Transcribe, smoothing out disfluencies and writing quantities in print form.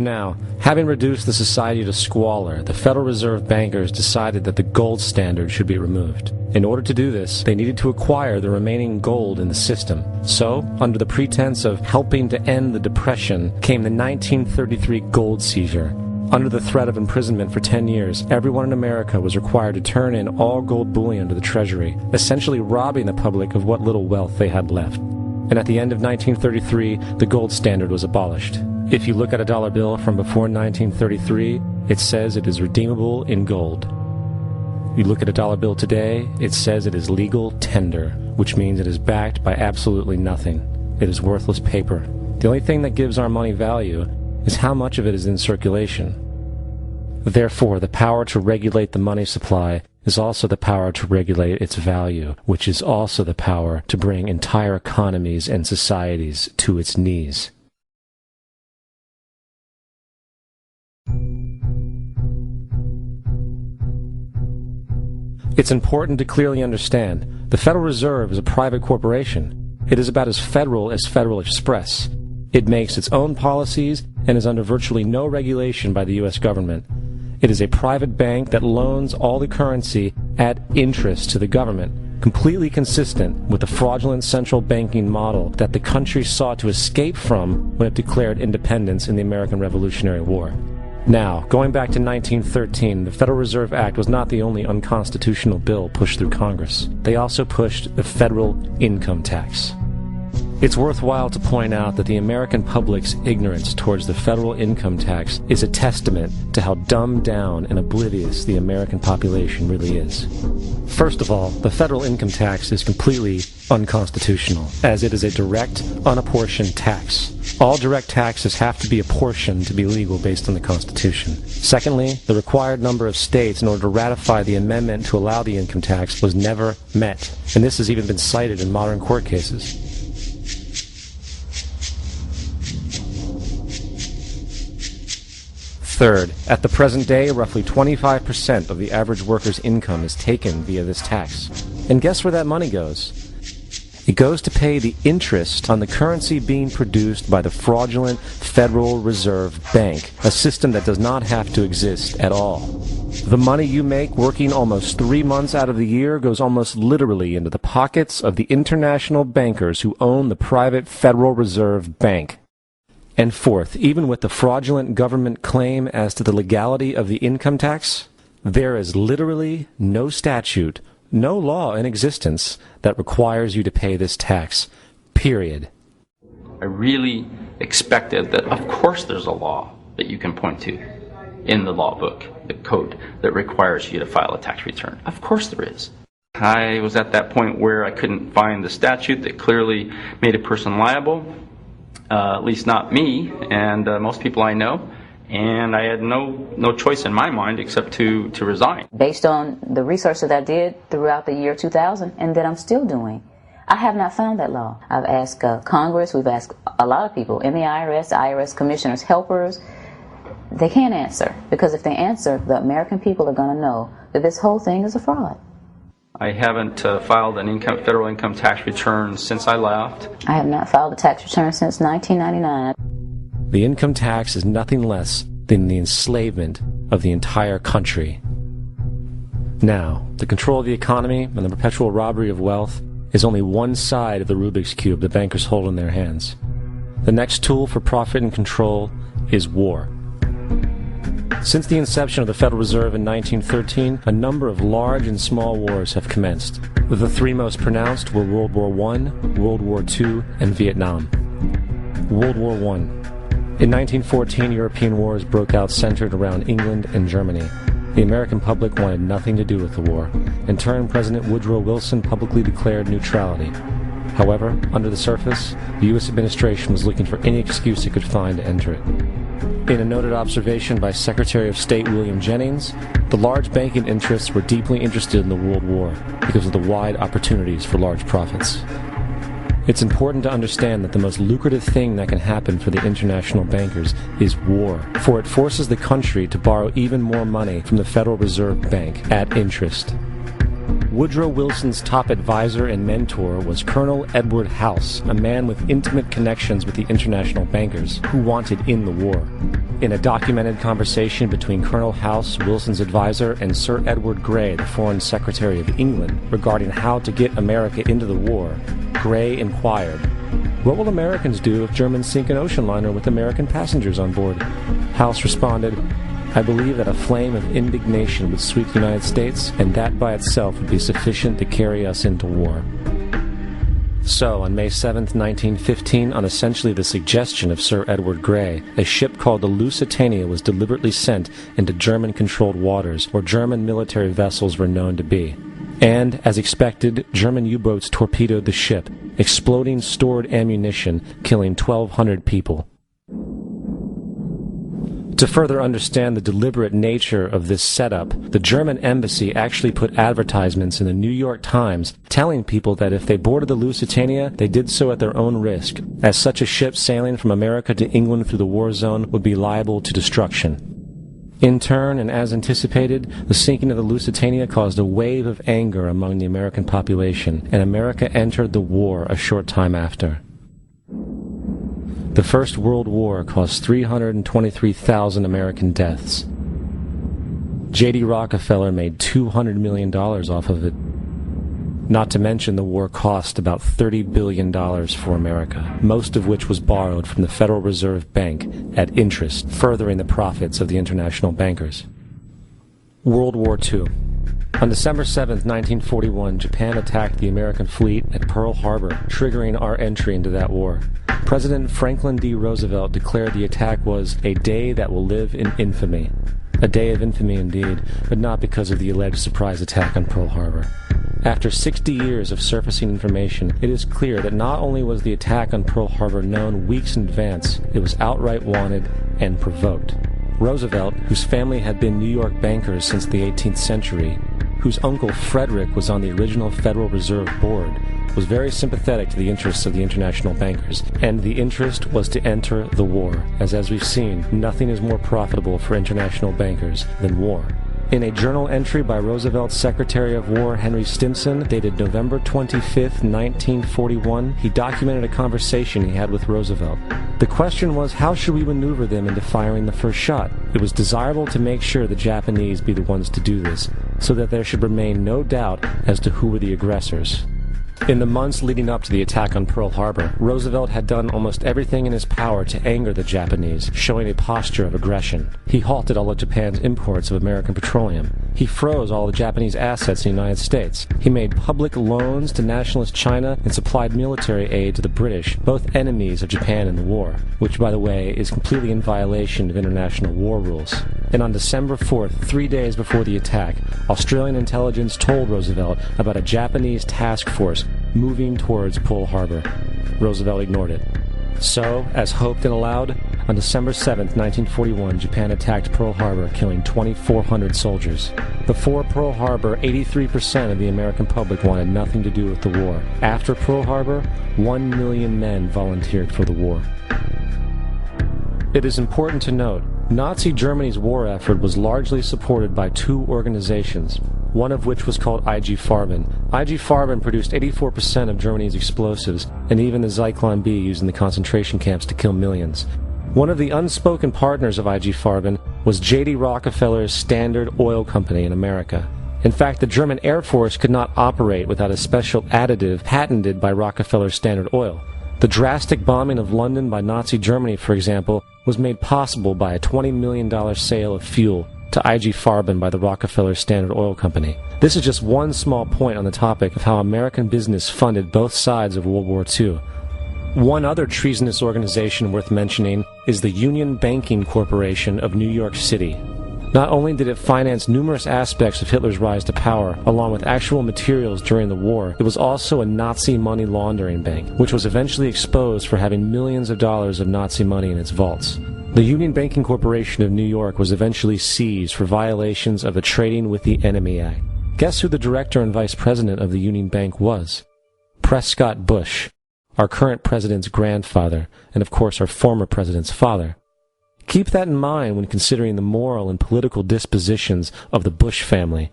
Now, having reduced the society to squalor, the Federal Reserve bankers decided that the gold standard should be removed. In order to do this, they needed to acquire the remaining gold in the system. So, under the pretense of helping to end the Depression, came the 1933 gold seizure. Under the threat of imprisonment for 10 years, everyone in America was required to turn in all gold bullion to the Treasury, essentially robbing the public of what little wealth they had left. And at the end of 1933, the gold standard was abolished. If you look at a dollar bill from before 1933, it says it is redeemable in gold. You look at a dollar bill today, it says it is legal tender, which means it is backed by absolutely nothing. It is worthless paper. The only thing that gives our money value is how much of it is in circulation. Therefore, the power to regulate the money supply is also the power to regulate its value, which is also the power to bring entire economies and societies to its knees. It's important to clearly understand the Federal Reserve is a private corporation. It is about as Federal Express. It makes its own policies and is under virtually no regulation by the U.S. government. It is a private bank that loans all the currency at interest to the government, completely consistent with the fraudulent central banking model that the country sought to escape from when it declared independence in the American Revolutionary War. Now, going back to 1913, the Federal Reserve Act was not the only unconstitutional bill pushed through Congress. They also pushed the federal income tax. It's worthwhile to point out that the American public's ignorance towards the federal income tax is a testament to how dumbed down and oblivious the American population really is. First of all, the federal income tax is completely unconstitutional, as it is a direct, unapportioned tax. All direct taxes have to be apportioned to be legal based on the Constitution. Secondly, the required number of states in order to ratify the amendment to allow the income tax was never met, and this has even been cited in modern court cases. Third, at the present day, roughly 25% of the average worker's income is taken via this tax. And guess where that money goes? It goes to pay the interest on the currency being produced by the fraudulent Federal Reserve Bank, a system that does not have to exist at all. The money you make working almost 3 months out of the year goes almost literally into the pockets of the international bankers who own the private Federal Reserve Bank. And fourth, even with the fraudulent government claim as to the legality of the income tax, there is literally no statute, no law in existence that requires you to pay this tax, period. I really expected that, of course, there's a law that you can point to in the law book, the code, that requires you to file a tax return. Of course there is. I was at that point where I couldn't find the statute that clearly made a person liable. At least not me and most people I know, and I had no choice in my mind except to resign. Based on the research that I did throughout the year 2000 and that I'm still doing, I have not found that law. I've asked Congress, we've asked a lot of people in the IRS commissioners, helpers. They can't answer, because if they answer, the American people are going to know that this whole thing is a fraud. I haven't filed an federal income tax return since I left. I have not filed a tax return since 1999. The income tax is nothing less than the enslavement of the entire country. Now, the control of the economy and the perpetual robbery of wealth is only one side of the Rubik's Cube the bankers hold in their hands. The next tool for profit and control is war. Since the inception of the Federal Reserve in 1913, a number of large and small wars have commenced. The three most pronounced were World War I, World War II, and Vietnam. World War I. In 1914, European wars broke out centered around England and Germany. The American public wanted nothing to do with the war. In turn, President Woodrow Wilson publicly declared neutrality. However, under the surface, the U.S. administration was looking for any excuse it could find to enter it. In a noted observation by Secretary of State William Jennings, the large banking interests were deeply interested in the World War because of the wide opportunities for large profits. It's important to understand that the most lucrative thing that can happen for the international bankers is war, for it forces the country to borrow even more money from the Federal Reserve Bank at interest. Woodrow Wilson's top advisor and mentor was Colonel Edward House, a man with intimate connections with the international bankers who wanted in the war. In a documented conversation between Colonel House, Wilson's advisor, and Sir Edward Grey, the Foreign Secretary of England, regarding how to get America into the war, Grey inquired, "What will Americans do if Germans sink an ocean liner with American passengers on board?" House responded, "I believe that a flame of indignation would sweep the United States, and that by itself would be sufficient to carry us into war." So, on May 7, 1915, on essentially the suggestion of Sir Edward Grey, a ship called the Lusitania was deliberately sent into German-controlled waters, where German military vessels were known to be. And, as expected, German U-boats torpedoed the ship, exploding stored ammunition, killing 1,200 people. To further understand the deliberate nature of this setup, the German embassy actually put advertisements in the New York Times telling people that if they boarded the Lusitania, they did so at their own risk, as such a ship sailing from America to England through the war zone would be liable to destruction. In turn, and as anticipated, the sinking of the Lusitania caused a wave of anger among the American population, and America entered the war a short time after. The First World War caused 323,000 American deaths. J.D. Rockefeller made $200 million off of it. Not to mention the war cost about $30 billion for America, most of which was borrowed from the Federal Reserve Bank at interest, furthering the profits of the international bankers. World War II. On December 7, 1941, Japan attacked the American fleet at Pearl Harbor, triggering our entry into that war. President Franklin D. Roosevelt declared the attack was a day that will live in infamy. A day of infamy indeed, but not because of the alleged surprise attack on Pearl Harbor. After 60 years of surfacing information, it is clear that not only was the attack on Pearl Harbor known weeks in advance, it was outright wanted and provoked. Roosevelt, whose family had been New York bankers since the 18th century, whose uncle Frederick was on the original Federal Reserve Board, was very sympathetic to the interests of the international bankers, and the interest was to enter the war, as we've seen, nothing is more profitable for international bankers than war. In a journal entry by Roosevelt's Secretary of War Henry Stimson, dated November 25, 1941, he documented a conversation he had with Roosevelt. The question was, how should we maneuver them into firing the first shot? It was desirable to make sure the Japanese be the ones to do this, so that there should remain no doubt as to who were the aggressors. In the months leading up to the attack on Pearl Harbor, Roosevelt had done almost everything in his power to anger the Japanese, showing a posture of aggression. He halted all of Japan's imports of American petroleum. He froze all the Japanese assets in the United States. He made public loans to nationalist China and supplied military aid to the British, both enemies of Japan in the war, which, by the way, is completely in violation of international war rules. And on December 4th, 3 days before the attack, Australian intelligence told Roosevelt about a Japanese task force moving towards Pearl Harbor. Roosevelt ignored it. So, as hoped and allowed, on December 7, 1941, Japan attacked Pearl Harbor, killing 2,400 soldiers. Before Pearl Harbor, 83% of the American public wanted nothing to do with the war. After Pearl Harbor, 1 million men volunteered for the war. It is important to note, Nazi Germany's war effort was largely supported by two organizations, one of which was called IG Farben. IG Farben produced 84% of Germany's explosives, and even the Zyklon B used in the concentration camps to kill millions. One of the unspoken partners of IG Farben was J.D. Rockefeller's Standard Oil Company in America. In fact, the German Air Force could not operate without a special additive patented by Rockefeller's Standard Oil. The drastic bombing of London by Nazi Germany, for example, was made possible by a $20 million sale of fuel to IG Farben by the Rockefeller Standard Oil Company. This is just one small point on the topic of how American business funded both sides of World War II. One other treasonous organization worth mentioning is the Union Banking Corporation of New York City. Not only did it finance numerous aspects of Hitler's rise to power, along with actual materials during the war, it was also a Nazi money laundering bank, which was eventually exposed for having millions of dollars of Nazi money in its vaults. The Union Banking Corporation of New York was eventually seized for violations of the Trading with the Enemy Act. Guess who the director and vice president of the Union Bank was? Prescott Bush, our current president's grandfather, and of course our former president's father. Keep that in mind when considering the moral and political dispositions of the Bush family.